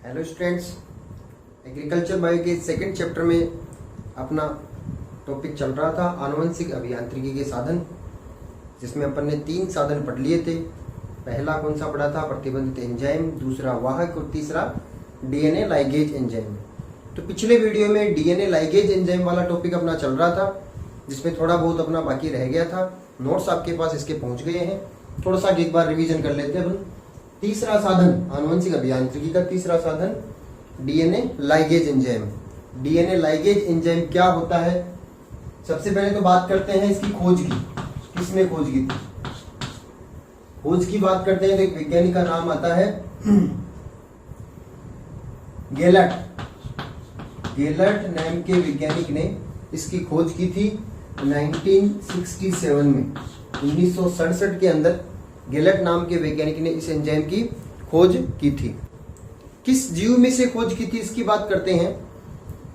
Hello students, agriculture bio के second chapter में अपना टॉपिक चल रहा था आनुवंशिक अभियांत्रिकी के साधन, जिसमें अपन ने 3 साधन पढ़ लिए थे। पहला कौन सा पढ़ा था? प्रतिबंधित एंजाइम, दूसरा वाहक और तीसरा डीएनए लाइगेज एंजाइम। तो पिछले वीडियो में डीएनए लाइगेज एंजाइम वाला टॉपिक अपना चल रहा था, जिसमें थोड़ा बहुत अपना बाकी रह गया था। नोट्स आपके पास इसके पहुंच गए हैं, थोड़ा सा एक बार रिवीजन कर लेते हैं अपन। तीसरा साधन आनुवंशिक अभियांत्रिकी का तीसरा साधन DNA ligase enzyme. DNA ligase enzyme क्या होता है? सबसे पहले तो बात करते हैं इसकी खोज की। किसने खोज की थी? खोज की बात करते हैं तो एक वैज्ञानिक का नाम आता है गेलट। गेलट नाम के वैज्ञानिक ने इसकी खोज की थी 1967 में। 1967 के अंदर गेलट नाम के वैज्ञानिक ने इस एंजाइम की खोज की थी। किस जीव में से खोज की थी इसकी बात करते हैं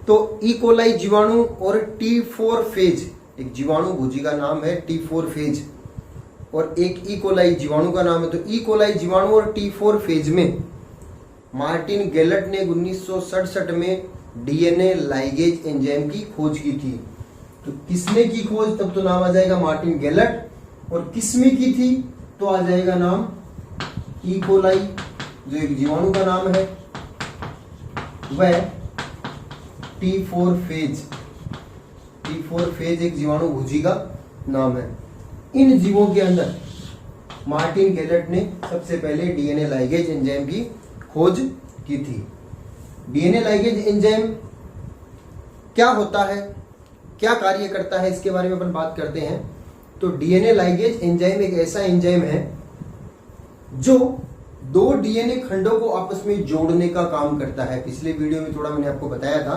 तो ई-कोलाई जीवाणु और T4 फेज, एक जीवाणु भोजी का नाम है T4 फेज और एक ई-कोलाई जीवाणु का नाम है। तो ई-कोलाई जीवाणु और T4 फेज में मार्टिन गेलट ने 1967 में डीएनए लाइगेज एंजाइम की खोज की थी। तो किसने की खोज? तब तो नाम आ जाएगा मार्टिन गेलट। और किसमें की थी तो आ जाएगा नाम ई-कोलाई, जो एक जीवाणु का नाम है, वह T4 फेज। T4 फेज एक जीवाणु भोजी का नाम है। इन जीवों के अंदर मार्टिन गेलट ने सबसे पहले डीएनए लाइगेज एंजाइम की खोज की थी। डीएनए लाइगेज एंजाइम क्या होता है, क्या कार्य करता है, इसके बारे में अपन बात करते हैं। तो डीएनए लाइगेज एंजाइम एक ऐसा एंजाइम है जो 2 डीएनए खंडों को आपस में जोड़ने का काम करता है। पिछले वीडियो में थोड़ा मैंने आपको बताया था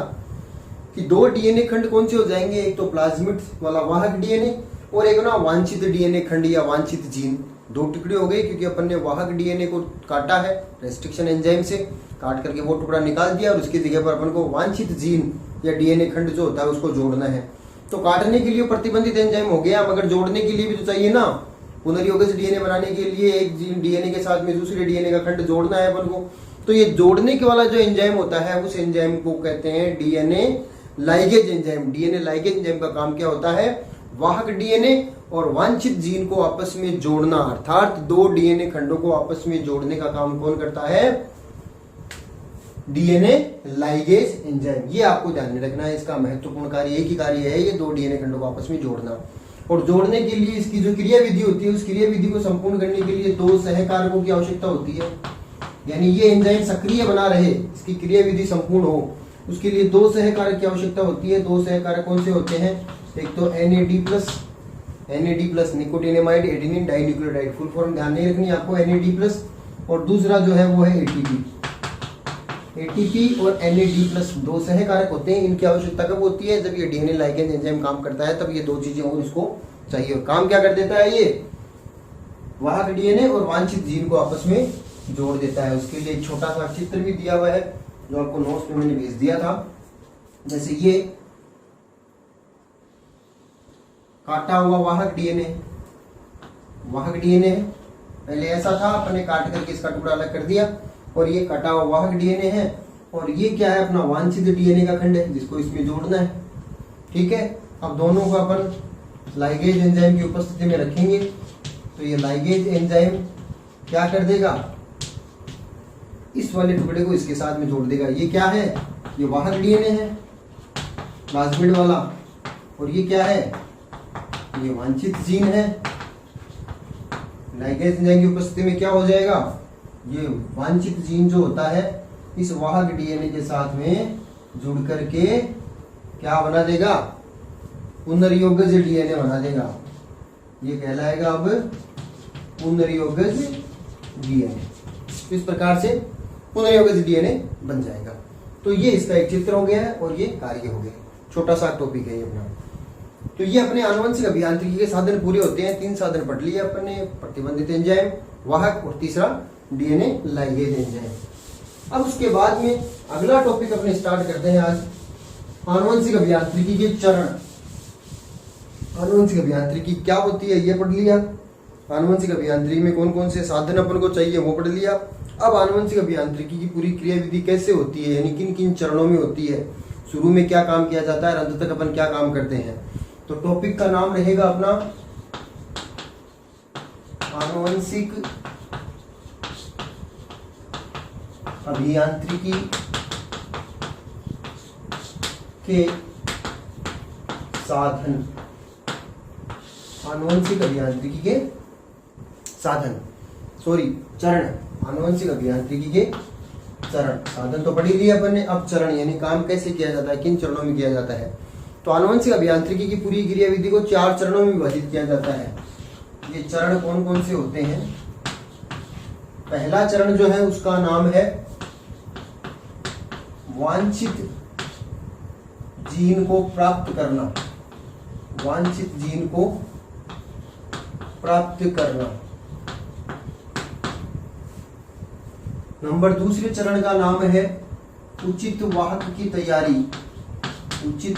कि 2 डीएनए खंड कौन से हो जाएंगे, एक तो प्लाज्मिड वाला वाहक डीएनए और एक ना वांछित डीएनए खंड या वांछित जीन। 2 टुकड़े हो गए क्योंकि अपन ने वाहक डीएनए को काटा है रेस्ट्रिक्शन एंजाइम से, काट करके वो टुकड़ा निकाल दिया और उसकी जगह पर अपन को वांछित जीन या डीएनए खंड जो होता है उसको जोड़ना है। तो काटने के लिए प्रतिबंधित एंजाइम हो गया, मगर जोड़ने के लिए भी तो चाहिए ना। पुनर्योगज डीएनए बनाने के लिए एक डीएनए के साथ में दूसरे डीएनए का खंड जोड़ना है अपन को। तो ये जोड़ने के वाला जो एंजाइम होता है उस एंजाइम को कहते हैं DNA ligase enzyme. DNA ligase enzyme का काम क्या होता है? वाहक डीएनए और वांछित जीन को आपस में जोड़ना, अर्थात 2 डीएनए खंडों को आपस में जोड़ने का काम कौन करता है? DNA ligase enzyme. ये आपको ध्यान में रखना है, इसका महत्वपूर्ण कार्य एक ही कार्य है, ये 2 डीएनए खंडों को आपस में जोड़ना। और जोड़ने के लिए इसकी जो क्रिया विधि होती है उस क्रिया विधि को संपूर्ण करने के लिए 2 सहकारकों की आवश्यकता होती है। यानी ये एंजाइम सक्रिय बना रहे, इसकी क्रिया विधि संपूर्ण हो, उसके लिए 2 सहकारक की आवश्यकता होती है। 2 सहकारक कौन से होते हैं? एक तो NAD+ nicotinamide adenine dinucleotide, full form ध्यान नहीं रखनी आपको, NAD+। और दूसरा जो है वो है ATP और NAD+, 2 सहकारक होते हैं। इनकी आवश्यकता कब होती है? जब ये डीएनए लाइगेज एंजाइम काम करता है, तब ये 2 चीजें और इसको चाहिए। और काम क्या कर देता है? ये वाहक डीएनए और वांछित जीन को आपस में जोड़ देता है। उसके लिए छोटा सा चित्र भी दिया हुआ है जो आपको नोट्स में मैंने भेज दिया था। जैसे ये काटा हुआ वाहक डीएनए है, पहले ऐसा था, अपने काट करके इसका टुकड़ा अलग कर दिया, और ये कटा हुआ वाहक डीएनए है। और ये क्या है? अपना वांछित डीएनए का खंड है जिसको इसमें जोड़ना है। ठीक है, अब दोनों को अपन लाइगेज एंजाइम की उपस्थिति में रखेंगे तो ये लाइगेज एंजाइम क्या कर देगा? इस वाले टुकड़े को इसके साथ में जोड़ देगा। ये क्या है? ये वाहक डीएनए है प्लाज्मिड वाला, और ये क्या है? ये वांछित जीन है। लाइगेज एंजाइम की उपस्थिति में क्या हो जाएगा? ये वांछित जीन जो होता है इस वाहक डीएनए के साथ में जुड़ करके क्या बना देगा? पुनर्योगज डीएनए बना देगा। ये कहलाएगा अब पुनर्योगज डीएनए। इस प्रकार से पुनर्योगज डीएनए बन जाएगा। तो ये इसका एक चित्र हो गया है और ये कार्य हो गया। छोटा सा टॉपिक है ये अपना। तो ये अपने आनुवंशिक अभियांत्रिकी के साधन पूरे होते हैं। 3 साधन पढ़ लिए अपने, प्रतिबंधित एंजाइम, वाहक और तीसरा डीएनए लाइगेज एंजाइम। अब उसके बाद में अगला टॉपिक अपने स्टार्ट करते हैं आज, आनुवंशिक अभियांत्रिकी के चरण। आनुवंशिक अभियांत्रिकी क्या होती है ये पढ़ लिया। आनुवंशिक अभियांत्रिकी में कौन कौन से साधन अपन को चाहिए वो पढ़ लिया। अब आनुवंशिक अभियांत्रिकी की पूरी क्रियाविधि कैसे होती है, यानी किन किन चरणों में होती है, शुरू में क्या काम किया जाता है और अंत तक अपन क्या काम करते हैं। तो टॉपिक का नाम रहेगा अपना आनुवंशिक अभियांत्रिकी के साधन। आनुवंशिक अभियांत्रिकी के चरण। आनुवंशिक अभियांत्रिकी के चरण। साधन तो पढ़ ही लिया अपन ने, अब चरण यानी काम कैसे किया जाता है, किन चरणों में किया जाता है। तो आनुवंशिक अभियांत्रिकी की पूरी क्रियाविधि को 4 चरणों में विभाजित किया जाता है। ये चरण कौन कौन से होते हैं। पहला चरण जो है उसका नाम है वांछित जीन को प्राप्त करना। वांछित जीन को प्राप्त करना। नंबर दूसरे चरण का नाम है उचित वाहक की तैयारी। उचित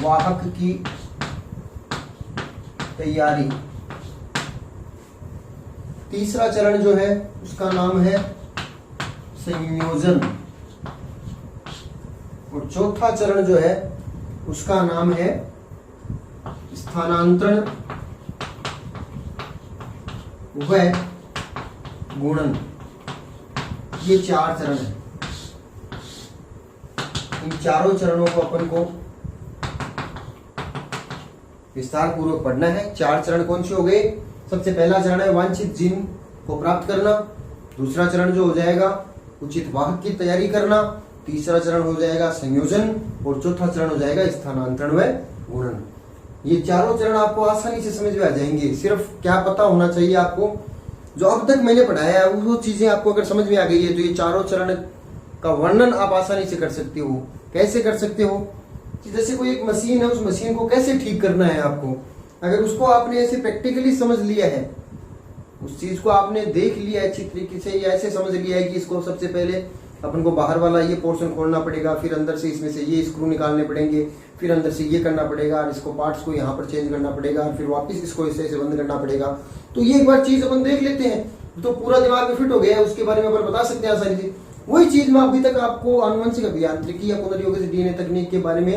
वाहक की तैयारी। तीसरा चरण जो है उसका नाम है संयोजन। और चौथा चरण जो है उसका नाम है स्थानांतरण व गुणन। ये 4 चरण है। इन चारों चरणों को अपन को विस्तार पूर्वक पढ़ना है। 4 चरण कौन से हो गए। सबसे पहला चरण है वांछित जीन को प्राप्त करना। दूसरा चरण जो हो जाएगा उचित वाहक की तैयारी करना। तीसरा चरण हो जाएगा संयोजन और चौथा चरण हो जाएगा स्थानांतरण व गुणन। ये चारों चरण आपको आसानी से समझ में आ जाएंगे। सिर्फ क्या पता होना चाहिए आपको, जो अब तक मैंने पढ़ाया है वो चीजें आपको अगर समझ में आ गई है तो ये चारों चरण का वर्णन आप आसानी से कर सकते हो। कैसे कर सकते हो कि जैसे कोई एक मशीन है, उस मशीन को कैसे ठीक करना है आपको, अगर उसको आपने ऐसे प्रैक्टिकली समझ लिया है, उस चीज को आपने देख लिया है अच्छी तरीके से, या ऐसे समझ लिया है कि इसको सबसे पहले अपन को बाहर वाला ये पोर्शन खोलना पड़ेगा, फिर अंदर से इसमें से ये स्क्रू निकालने पड़ेंगे, फिर अंदर से ये करना पड़ेगा और इसको पार्ट्स को यहाँ पर चेंज करना पड़ेगा और फिर वापस इसको ऐसे बंद करना पड़ेगा। तो ये एक बार चीज अपन देख लेते हैं तो पूरा दिमाग में फिट हो गया है, उसके बारे में अपन बता सकते हैं आसानी से। वही चीज मैं अभी तक आपको आनुवंशिक अभियांत्रिकी या पुनर्योगिक डीएनए तकनीक के बारे में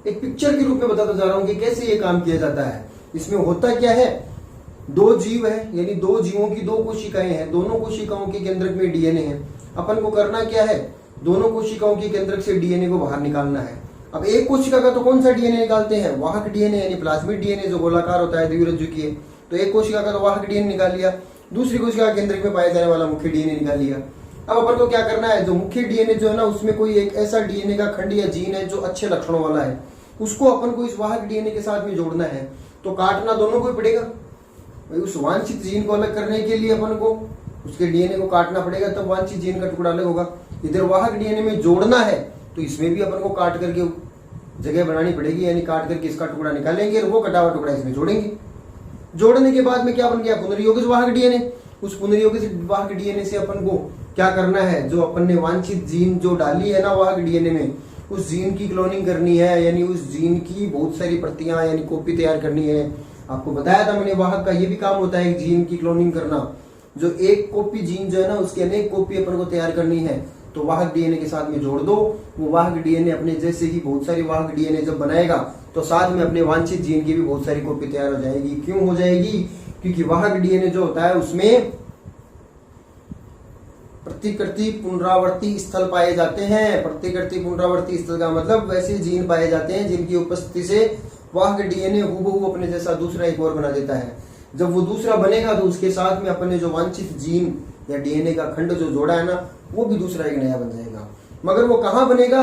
एक पिक्चर के रूप में बताता जा रहा हूँ कि कैसे ये काम किया जाता है। इसमें होता क्या है, 2 जीव है, यानी 2 जीवों की 2 कोशिकाएं हैं, दोनों कोशिकाओं के केंद्रक में डीएनए है। अपन को करना क्या है, दोनों कोशिकाओं के केंद्रक से डीएनए को बाहर निकालना है। अब एक कोशिका का तो कौन सा डीएनए निकालते हैं, वाहक डीएनए यानी प्लाज्मिड डीएनए जो गोलाकार होता है द्विरज्जुकीय। तो एक कोशिका का तो वाहक डीएनए निकाल लिया, दूसरी कोशिका के केंद्रक में पाया जाने वाला मुख्य डीएनए निकाल लिया। अब अपन को क्या करना है, जो मुख्य डीएनए जो है ना, उसमें कोई एक ऐसा डीएनए का खंड या जीन है जो अच्छे लक्षणों वाला है, उसको अपन को इस वाहक डीएनए के साथ में जोड़ना है। तो काटना दोनों को ही पड़ेगा। उस वांछित जीन को अलग करने के लिए अपन को उसके डीएनए को काटना पड़ेगा, तब वांछित जीन का टुकड़ा अलग होगा। इधर वाहक डीएनए में जोड़ना है तो इसमें भी अपन को काट करके जगह बनानी पड़ेगी, यानी काट करके इसका टुकड़ा निकालेंगे और वो कटा हुआ टुकड़ा इसमें जोड़ेंगे। जोड़ने के बाद में क्या बन गया, पुनर्योगिक वाहक डीएनए। उस पुनर्योगिक वाहक डीएनए से अपन को क्या करना है, जो अपन ने वांछित जीन जो डाली है ना वाहक डीएनए में, उस जीन की क्लोनिंग करनी है, यानी उस जीन की बहुत सारी प्रतियां यानी कॉपी तैयार करनी है। आपको बताया था मैंने, वाहक का ये भी काम होता है जीन की क्लोनिंग करना। जो एक कॉपी जीन जो है ना, उसकी अनेक कॉपी अपन को तैयार करनी है, तो वाहक डीएनए के साथ में जोड़ दो। वो वाहक डीएनए अपने जैसे ही बहुत सारी वाहक डीएनए जब बनाएगा तो साथ में अपने वांछित जीन की भी बहुत सारी कॉपी तैयार हो जाएगी। क्यों हो जाएगी, क्योंकि वाहक डीएनए जो होता है उसमें प्रतिकृति पुनरावर्ती स्थल पाए जाते हैं। प्रतिकृति पुनरावर्ती स्थल का मतलब वैसे जीन पाए जाते हैं जिनकी उपस्थिति से वाहक डीएनए हूबहू अपने जैसा दूसरा एक और बना देता है। जब वो दूसरा बनेगा तो उसके साथ में अपने जो वांछित जीन या डीएनए का खंड जो जोड़ा है ना, वो भी दूसरा एक नया बन जाएगा। मगर वो कहाँ बनेगा,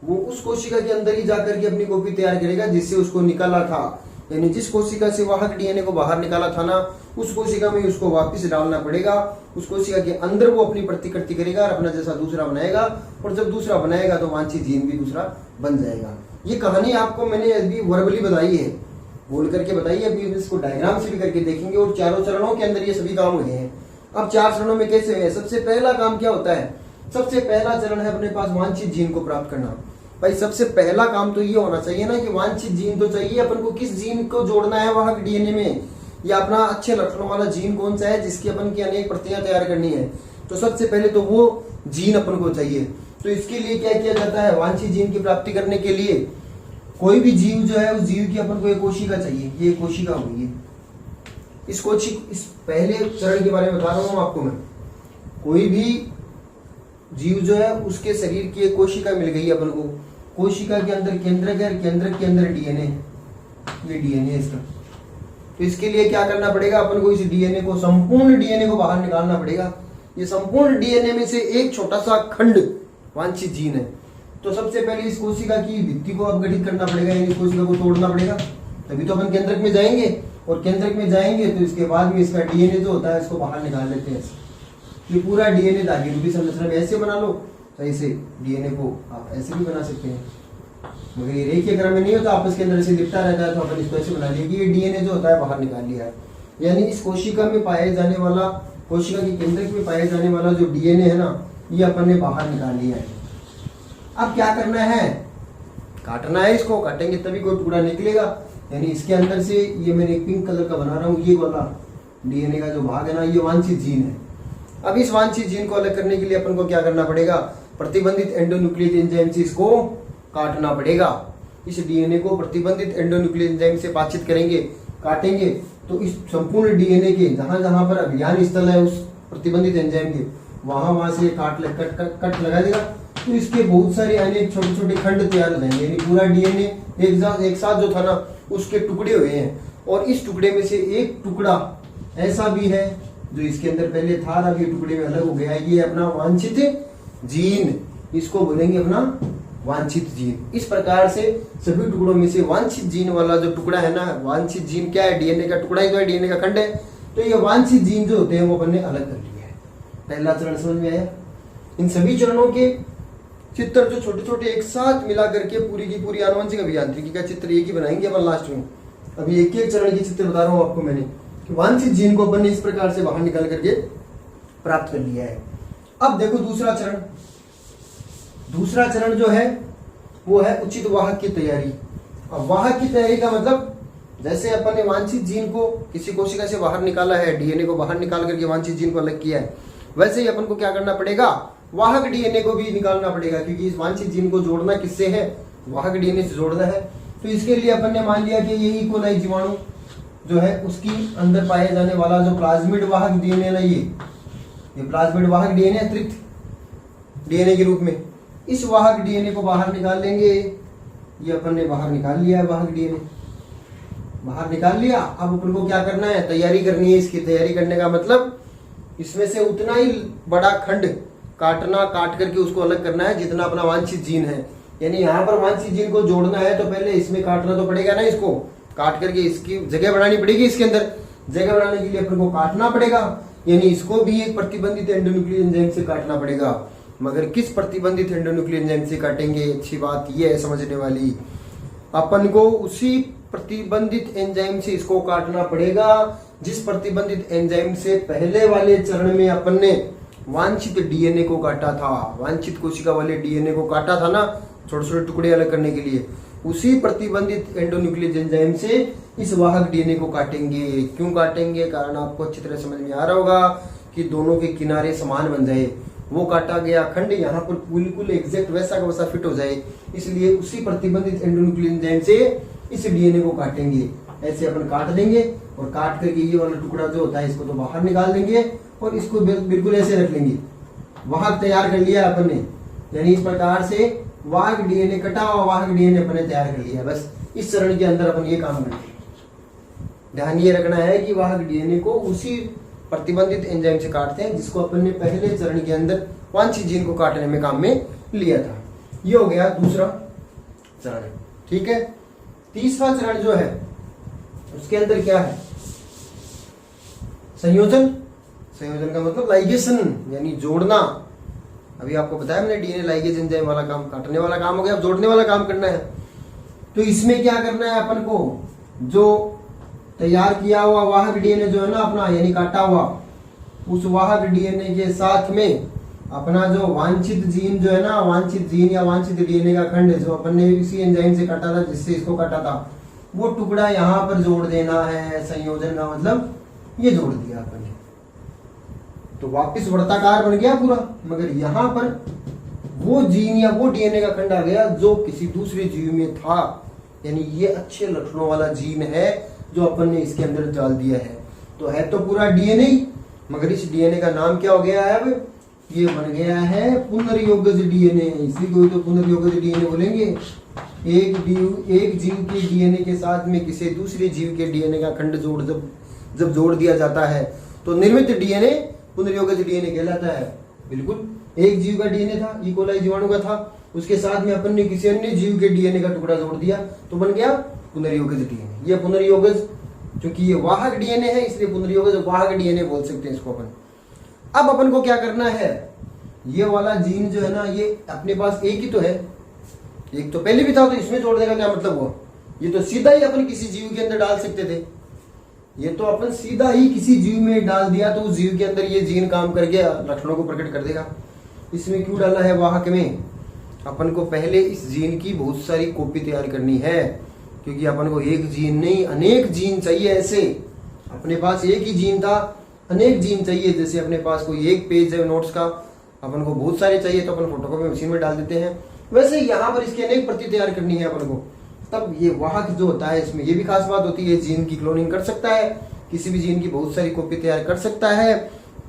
वो उस कोशिका के अंदर ही जाकर के अपनी कॉपी तैयार करेगा जिससे उसको निकाला था। यानी जिस कोशिका से वाहक डीएनए को बाहर निकाला था ना, उस कोशिका में उसको वापस डालना पड़ेगा। उस कोशिका के अंदर वो अपनी प्रतिकृति करेगा और अपना जैसा दूसरा बनाएगा, और जब दूसरा बनाएगा तो वांछित जीन भी दूसरा बन जाएगा। ये कहानी आपको मैंने अभी वर्बली बताई है, बोल करके बताई है, अभी इसको डायग्राम से भी करके देखेंगे। और चारों चरणों के अंदर ये सभी काम हुए हैं। अब 4 चरणों में कैसे हुए, सबसे पहला काम क्या होता है, सबसे पहला चरण है अपने पास वांछित जीन को प्राप्त करना। भाई सबसे पहला काम तो ये होना चाहिए ना कि वांछित जीन तो चाहिए अपन को, किस जीन को जोड़ना है वाहक डीएनए में, या अपना अच्छे लक्षणों वाला जीन कौन सा है जिसकी अपन की अनेक प्रतियां तैयार करनी है। तो सबसे पहले तो वो जीन अपन को चाहिए। तो इसके लिए क्या किया जाता है, वांछित जीन की प्राप्ति करने के लिए कोई भी जीव जो है उस जीव की अपन को एक कोशिका चाहिए। ये कोशिका होगी, इस पहले चरण के बारे में बता रहा हूं आपको मैं। कोई भी जीव जो है उसके शरीर की एक कोशिका मिल गई अपन को। कोशिका के अंदर केंद्रक है, केंद्रक के अंदर डीएनए, ये डीएनए इसका। तो इसके लिए क्या करना पड़ेगा अपन को, इस डीएनए को, संपूर्ण डीएनए को बाहर निकालना पड़ेगा। ये संपूर्ण डीएनए में से एक छोटा सा खंड वांछित जीन है। तो सबसे पहले इस कोशिका की भित्ति को अपघटित करना पड़ेगा, यानी कोशिका को तोड़ना पड़ेगा, तभी तो अपन केंद्रक में जाएंगे। और केंद्रक में जाएंगे तो इसके बाद में इसका डीएनए जो होता है इसको बाहर निकाल लेते हैं। ये पूरा डीएनए धागे रूपी संरचना में ऐसे बना लो, तो ऐसे डीएनए को आप ऐसे भी बना सकते हैं, मगर ये रेखीय क्रम में नहीं होता, आपस के अंदर से लिपटा रहता है। तो अपन इसको ऐसे बना लिया कि ये डीएनए जो होता है बाहर निकाल लिया है। यानी इस कोशिका में पाए जाने वाला, कोशिका के केंद्रक में पाए जाने वाला जो डीएनए है ना, ये अपन ने बाहर निकाल लिया है। अब क्या करना है, काटना है इसको। काटेंगे तभी कोई टुकड़ा निकलेगा। यानी इसके अंदर से, ये मैंने एक पिंक कलर का बना रहा हूँ, ये वाला डीएनए का जो भाग है ना, ये वांछित जीन है। अब इस वांछित जीन को अलग करने के लिए अपन को क्या करना पड़ेगा, प्रतिबंधित एंडोन्यूक्लियस एंजाइम से इसको काटना पड़ेगा। इस डीएनए को प्रतिबंधित एंडोन्यूक्लियस एंजाइम से पाचित करेंगे, काटेंगे, तो इस संपूर्ण डीएनए के जहां जहां पर अभियान स्थल है उस प्रतिबंधित एंजाइम के, वहां से कट लगा देगा। तो इसके बहुत सारे अनेक छोटे छोटे खंड तैयार हो जाएंगे। यानी पूरा डीएनए एक साथ जो था ना, उसके टुकड़े हुए हैं। और इस टुकड़े में से एक टुकड़ा ऐसा भी है जो इसके अंदर पहले था, अब ये टुकड़े में अलग हो गया है। ये अपना वांछित जीन, इसको बोलेंगे अपना वांछित जीन। इस प्रकार से सभी टुकड़ों में से वांछित जीन वाला जो टुकड़ा है ना, वांछित जीन क्या है, डीएनए का टुकड़ा ही तो है, डीएनए का खंड है। तो ये वांछित जीन जो होते हैं वो अपन ने अलग कर लिया है। पहला चरण समझ में आया। इन सभी चरणों के चित्र जो छोटे छोटे एक साथ मिला करके पूरी की पूरी आनुवंशिक अभियांत्रिकी का चित्र एक ही बनाएंगे अपन लास्ट में। अभी एक एक चरण की चित्र बता रहा हूं आपको मैंने, कि वांछित जीन को अपन ने इस प्रकार से बाहर निकाल करके प्राप्त कर लिया है। अब देखो दूसरा चरण। दूसरा चरण जो है वो है उचित वाहक की तैयारी। अब वाहक की तैयारी का मतलब, जैसे अपन ने वांछित जीन को किसी कोशिका से बाहर निकाला है, डीएनए को बाहर निकाल करके वांछित जीन को अलग किया है, वैसे ही अपन को क्या करना पड़ेगा, वाहक डीएनए को भी निकालना पड़ेगा। क्योंकि इस वांछित जीन को जोड़ना किससे है, वाहक डीएनए से जोड़ना है। तो इसके लिए अपन ने मान लिया कि ये ई कोलाई जीवाणु जो है उसकी अंदर पाया जाने वाला जो प्लाज्मिड वाहक डीएनए ना, ये प्लाज्मिड वाहक डीएनए अतिरिक्त डीएनए के रूप में, इस वाहक डीएनए को बाहर निकाल लेंगे। ये अपन ने बाहर निकाल लिया है, वाहक डीएनए बाहर निकाल लिया। अब अपन को क्या करना है, तैयारी करनी है। इसकी तैयारी करने का मतलब, इसमें से उतना ही बड़ा खंड काट करके उसको अलग करना है जितना अपना वांछित जीन है। यानी यहाँ पर वांछित जीन को जोड़ना है तो पहले इसमें काटना तो पड़ेगा ना, इसको काट करके इसकी जगह बनानी पड़ेगी। इसके अंदर जगह बनाने के लिए अपन को काटना पड़ेगा। यानी इसको भी एक प्रतिबंधित एंडोन्यूक्लियस एंजाइम से काटना पड़ेगा। मगर किस प्रतिबंधित एंडोन्यूक्लियस एंजाइम से काटेंगे, अच्छी बात यह है समझने वाली, अपन को उसी प्रतिबंधित एंजाइम से इसको काटना पड़ेगा जिस प्रतिबंधित एंजाइम से पहले वाले चरण में अपन ने वांछित डीएनए को काटा था, वांछित कोशिका वाले डीएनए को काटा था ना, छोटे छोटे टुकड़े अलग करने के लिए। उसी प्रतिबंधित एंडोन्यूक्लियस एंजाइम से इस वाहक डीएनए को काटेंगे। क्यों काटेंगे, कारण आपको अच्छी तरह समझ में आ रहा होगा कि दोनों के किनारे समान बन जाए। वो काटा गया खंड यहाँ पर बिल्कुल एग्जैक्ट वैसा का वैसा फिट हो जाए, इसलिए उसी प्रतिबंधित एंडोन्यूक्लियस एंजाइम से इस डीएनए को काटेंगे। ऐसे अपन काट देंगे और काट करके ये वाला टुकड़ा जो होता है इसको तो बाहर निकाल देंगे और इसको बिल्कुल ऐसे रख लेंगे। वाहक तैयार कर लिया अपन ने। यानी इस प्रकार से वाहक डीएनए कटा हुआ वाहक डीएनए अपन ने तैयार कर लिया। बस इस चरण के अंदर अपन ये काम करेंगे। ध्यान ये रखना है कि वाहक डीएनए को उसी प्रतिबंधित एंजाइम से काटते हैं जिसको अपन ने पहले चरण के अंदर वांछित जीन को काटने में काम में लिया था। ये हो गया दूसरा चरण, ठीक है। तीसरा चरण जो है उसके अंदर क्या है, संयोजन। संयोजन का मतलब लाइगेशन, यानी जोड़ना। अभी आपको बताया मैंने, डीएनए लाइगेज एंजाइम वाला काम काटने वाला काम हो गया, अब जोड़ने वाला काम करना है। तो इसमें क्या करना है अपन को, जो तैयार किया हुआ वाहक डीएनए जो है ना अपना, यानी काटा हुआ, उस वाहक डीएनए के साथ में अपना जो वांछित जीन जो है ना, वांछित जीन या वांछित डीएनए का खंड जो अपन ने इसी एंजाइम से काटा था जिससे इसको काटा था, वो टुकड़ा यहाँ पर जोड़ देना है। संयोजन का मतलब ये जोड़ दिया अपन ने। तो वापस वर्ताकार बन गया पूरा। मगर यहां पर वो जीन या वो डीएनए का खंड आ गया जो किसी दूसरे जीव में था, यानी ये अच्छे लक्षणों वाला जीन है जो अपन ने इसके अंदर डाल दिया है। तो है तो पूरा डीएनए, मगर इस डीएनए का नाम क्या हो गया है? अब ये बन गया है पुनर्योगज डीएनए। इसी को तो पुनर्योगज डीएनए बोलेंगे। एक जीव के डीएनए के साथ में किसी दूसरे जीव के डीएनए का खंड जब जोड़ दिया जाता है तो निर्मित डीएनए पुनर्योगज डीएनए कहलाता है। बिल्कुल, एक जीव का डीएनए था, ई कोलाई जीवाणु का था, उसके साथ में अपन ने किसी अन्य जीव के डीएनए का टुकड़ा जोड़ दिया तो बन गया पुनर्योगज डीएनए। ये पुनर्योगज, क्योंकि ये वाहक डीएनए है इसलिए पुनर्योगज वाहक डीएनए बोल सकते हैं इसको अपन। अब अपन को क्या करना है, ये वाला जीन जो है ना, ये अपने पास एक ही तो है, एक तो पहले भी था, तो इसमें जोड़ने का क्या मतलब हुआ? ये तो सीधा ही अपन किसी जीव के अंदर डाल सकते थे, ये तो अपन सीधा ही किसी जीव में डाल दिया तो उस जीव के अंदर ये जीन काम करके लक्षणों को प्रकट कर देगा। इसमें क्यों डाला है वाहक में? अपन को पहले इस जीन की बहुत सारी कॉपी तैयार करनी है, क्योंकि अपन को एक जीन नहीं अनेक जीन चाहिए। ऐसे अपने पास एक ही जीन था, अनेक जीन चाहिए। जैसे अपने पास कोई एक पेज है नोट्स का, अपन को बहुत सारे चाहिए तो अपन फोटोकॉपी मशीन में डाल देते हैं, वैसे यहाँ पर इसकी अनेक प्रति तैयार करनी है अपन को। तब ये वाहक जो होता है इसमें ये भी खास बात होती है, जीन की क्लोनिंग कर सकता है, किसी भी जीन की बहुत सारी कॉपी तैयार कर सकता है।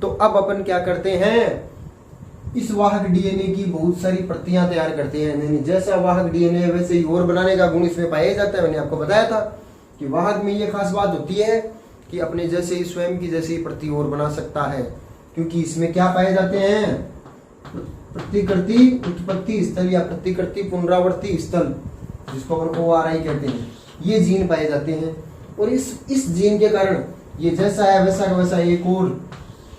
तो अब अपन क्या करते हैं, इस वाहक डीएनए की बहुत सारी प्रतियां तैयार करते हैं। जैसा वाहक डीएनए वैसे ही और बनाने का गुण इसमें पाया जाता है। मैंने आपको बताया था कि वाहक में ये खास बात होती है कि अपने जैसे ही स्वयं की जैसी प्रति और बना सकता है, क्योंकि इसमें क्या पाए जाते हैं, प्रतिकृति उत्पत्ति स्थल या प्रतिकृति पुनरावर्ती स्थल, जिसको अपन ORI कहते हैं, ये जीन पाए जाते हैं। और इस जीन के कारण ये जैसा है वैसा का वैसा एक और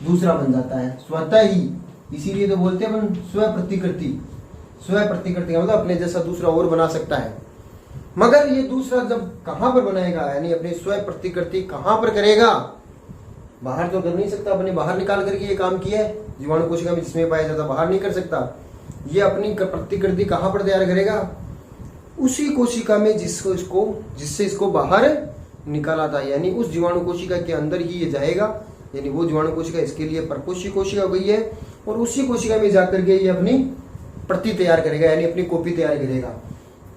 दूसरा बन जाता है स्वतः ही। इसीलिए तो बोलते हैं अपन स्व प्रतिकृति। स्व प्रतिकृति मतलब अपने जैसा दूसरा और बना सकता है। मगर ये दूसरा जब कहां पर बनाएगा, यानी अपने स्व प्रतिकृति कहां पर करेगा? बाहर तो कर नहीं सकता, अपने बाहर निकाल करके ये काम किया है जीवाणु कोशिका में जिसमें पाया जाता, बाहर नहीं कर सकता। ये अपनी प्रतिकृति कहां पर तैयार करेगा? उसी कोशिका में जिससे इसको बाहर निकाला था, यानी उस जीवाणु कोशिका के अंदर ही ये जाएगा। यानी वो जीवाणु कोशिका इसके लिए परपोषी कोशिका हो गई है और उसी कोशिका में जाकर के ये अपनी प्रति तैयार करेगा, यानी अपनी कॉपी तैयार करेगा।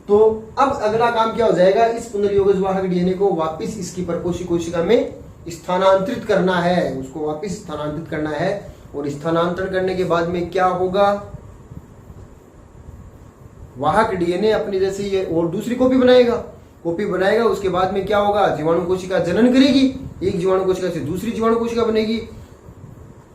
तो अब अगला काम क्या हो जाएगा, इस पुनर्योगज वाहक डीएनए को वापस इसकी परपोषी कोशिका में स्थानांतरित करना है, उसको वापस स्थानांतरित करना है। और स्थानांतरण करने के बाद में क्या होगा, वाहक डीएनए अपनी जैसे ये और दूसरी कॉपी बनाएगा। उसके बाद में क्या होगा, जीवाणु कोशिका जनन करेगी, एक जीवाणु कोशिका से दूसरी जीवाणु कोशिका बनेगी।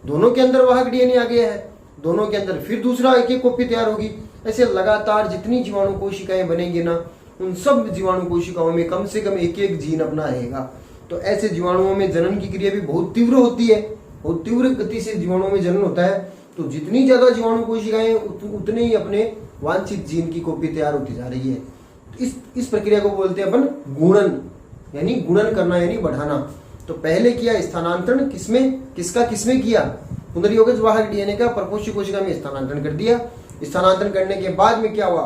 दोनों के अंदर वाहक डीएनए आ गया है, दोनों के अंदर फिर दूसरा एक कॉपी तैयार होगी। ऐसे लगातार जितनी जीवाणु कोशिकाएं बनेंगी ना, उन सब जीवाणु कोशिकाओं में कम से कम एक एक जीन अपना रहेगा। तो ऐसे जीवाणुओं में जनन की क्रिया भी बहुत तीव्र होती है, बहुत तीव्र गति से जीवाणुओं में जनन होता है। तो जितनी ज्यादा जीवाणु कोशिकाएं उतने ही अपने वांछित जीन की कॉपी तैयार होती जा रही है। इस प्रक्रिया को बोलते हैं अपन गुणन, यानी गुणन करना यानी बढ़ाना। तो पहले किया स्थानांतरण, किसमें किया, पुनर्योगज वाहक डीएनए का परपोषी कोशिका में स्थानांतरण कर दिया। स्थानांतरण करने के बाद में क्या हुआ,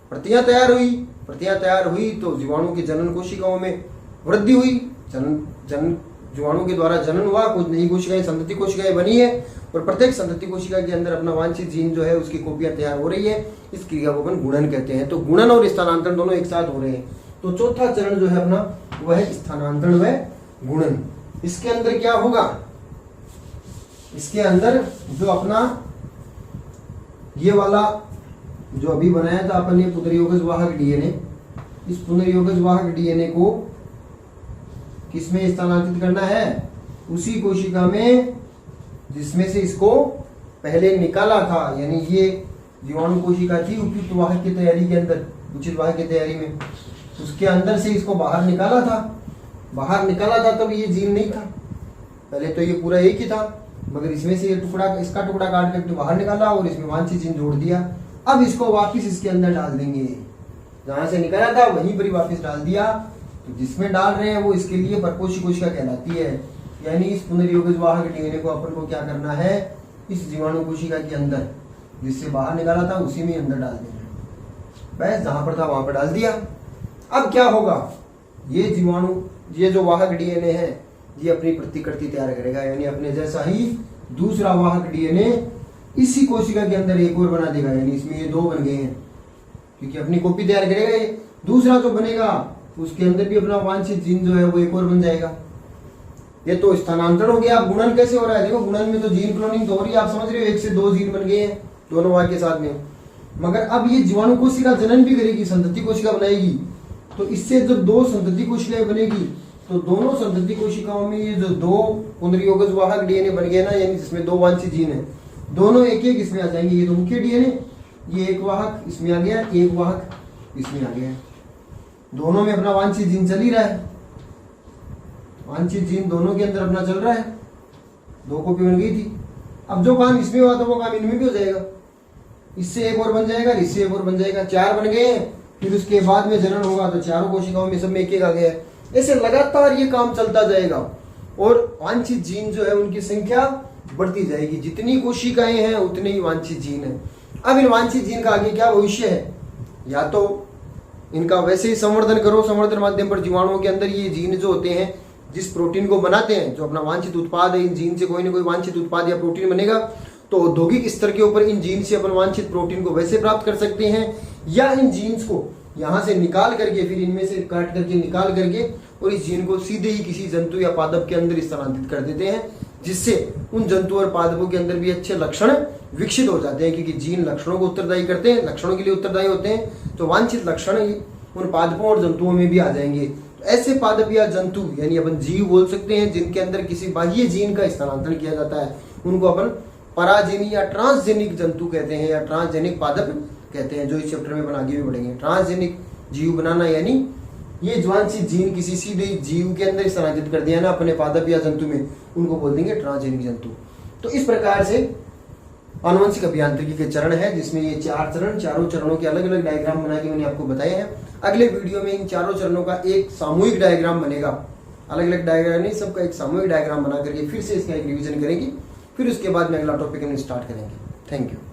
प्रतियां तैयार हुई तो जीवाणु की जनन कोशिकाओं में वृद्धि हुई, जीवाणु के द्वारा जनन हुआ, कुछ नई कोशिकाएं संतति कोशिकाएं बनी है और प्रत्येक संतति कोशिका के अंदर अपना वांछित जीन जो है उसकी कॉपियां तैयार हो रही है। इस क्रिया को अपन गुणन कहते हैं। तो गुणन और स्थानांतरण दोनों एक साथ हो रहे हैं। तो चौथा चरण जो है अपना वह है स्थानांतरण व गुणन। इसके अंदर क्या होगा, इसके अंदर जो अपना ये वाला जो अभी बनाया था अपन, ये पुनर्योगज वाहक डीएनए, इस पुनर्योगज वाहक डीएनए को किसमें स्थानांतरित करना है, उसी कोशिका में जिसमें से इसको पहले निकाला था। यानी ये जीवाणु कोशिका थी उपयुक्त वाहक की तैयारी के अंदर, उचित वाहक की तैयारी में, उसके अंदर से इसको बाहर निकाला था। तब ये जीन नहीं था, पहले तो ये पूरा एक ही था, मगर इसमें से इसका टुकड़ा काट करके बाहर निकाला और इसमें वांछित जीन जोड़ दिया। अब इसको वापिस इसके अंदर डाल देंगे, जहां से निकाला था वहीं पर ही वापिस डाल दिया। तो जिसमें डाल रहे हैं वो इसके लिए परपोषी कोशिका कहलाती है। यानी इस पुनर्योगज वाहक डीएनए को अपन को क्या करना है, इस जीवाणु कोशिका के अंदर जिससे बाहर निकाला था उसी में अंदर डाल देना, बस जहां पर था वहां पर डाल दिया। अब क्या होगा, ये जो वाहक डीएनए है ये अपनी प्रतिकृति तैयार करेगा, यानी अपने जैसा ही दूसरा वाहक डीएनए इसी कोशिका के अंदर एक और बना देगा, यानी इसमें ये 2 बन गए हैं, क्योंकि अपनी कॉपी तैयार करेगा ये। दूसरा जो बनेगा उसके अंदर भी अपना वांछित जीन जो है वो एक और बन जाएगा। ये तो स्थानांतरण हो गया। अब गुणन कैसे हो रहा है? देखो गुणन में तो जीन क्लोनिंग तो हो रही है, आप समझ रहे हो, 1 से 2 जीन बन गए हैं दोनों वाहक के साथ में। मगर अब ये जीवाणु कोशिका जनन भी करेगी, संतति कोशिका बनाएगी, तो इससे जब 2 संतति कोशिकाएं बनेगी तो दोनों संतति कोशिकाओं में ये जो 2 पुनर्योगज वाहक डीएनए बन गए ना, यानी जिसमें 2 वांछित जीन है, दोनों एक एक इसमें आ जाएंगे। ये तो मुख्य डीएनए, ये एक वाहक इसमें आ गया, एक वाहक इसमें आ गया, दोनों में अपना वांछित जीन चल ही रहा है, वांछित जीन दोनों के अंदर अपना चल रहा है, 2 कॉपी बन गई थी। अब जो काम इसमें हुआ था वो काम इनमें भी हो जाएगा, इससे एक और बन जाएगा, इससे एक और बन जाएगा, 4 बन गए हैं। फिर उसके बाद में जनन होगा तो चारों कोशिकाओं में सब में एक एक आ गया है। ऐसे लगातार ये काम चलता जाएगा और वांछित जीन जो है उनकी संख्या बढ़ती जाएगी। जितनी कोशिकाएं हैं उतने ही वांछित जीन है। अब इन वांछित जीन का आगे क्या भविष्य है? या तो इनका वैसे ही संवर्धन करो, संवर्धन माध्यम पर जीवाणुओं के अंदर ये जीन जो होते हैं जिस प्रोटीन को बनाते हैं, जो अपना वांछित उत्पाद है, इन जीन से कोई ना कोई वांछित उत्पाद या प्रोटीन बनेगा, तो औद्योगिक स्तर के ऊपर इन जीन से अपन वांछित प्रोटीन को वैसे प्राप्त कर सकते हैं, या इन जीन्स को यहाँ से निकाल करके, फिर इनमें से काट करके निकाल करके और इस जीन को सीधे ही किसी जंतु या पादप के अंदर स्थानांतरित कर देते हैं, जिससे उन जंतु और पादपों के अंदर भी अच्छे लक्षण विकसित हो जाते हैं, क्योंकि जीन लक्षणों को उत्तरदायी करते हैं, लक्षणों के लिए उत्तरदायी होते हैं, तो वांछित लक्षण उन पादपों और जंतुओं में भी आ जाएंगे। तो ऐसे पादप या जंतु, यानी अपन जीव बोल सकते हैं, जिनके अंदर किसी बाह्य जीन का स्थानांतरण किया जाता है, उनको अपन पराजीनी या ट्रांसजेनिक जंतु कहते हैं, या ट्रांसजेनिक पादप कहते हैं, जो इस चैप्टर में अपन आगे भी बढ़ेंगे। ट्रांसजेनिक जीव बनाना, यानी ये वांछित जीन किसी सीधे जीव के अंदर स्थानांतरित कर दिया ना अपने पादप या जंतु में, उनको बोल देंगे ट्रांसजेनिक जंतु। तो इस प्रकार से आनुवंशिक अभियांत्रिकी के चरण है, जिसमें ये 4 चरण, चारों चरणों के अलग अलग डायग्राम बना के मैंने आपको बताए हैं। अगले वीडियो में इन चारों चरणों का एक सामूहिक डायग्राम बनेगा, अलग अलग डायग्राम नहीं, सबका एक सामूहिक डायग्राम बना करके फिर से इसका एक रिवीजन करेंगे, फिर उसके बाद में अगला टॉपिक हम स्टार्ट करेंगे। Thank you.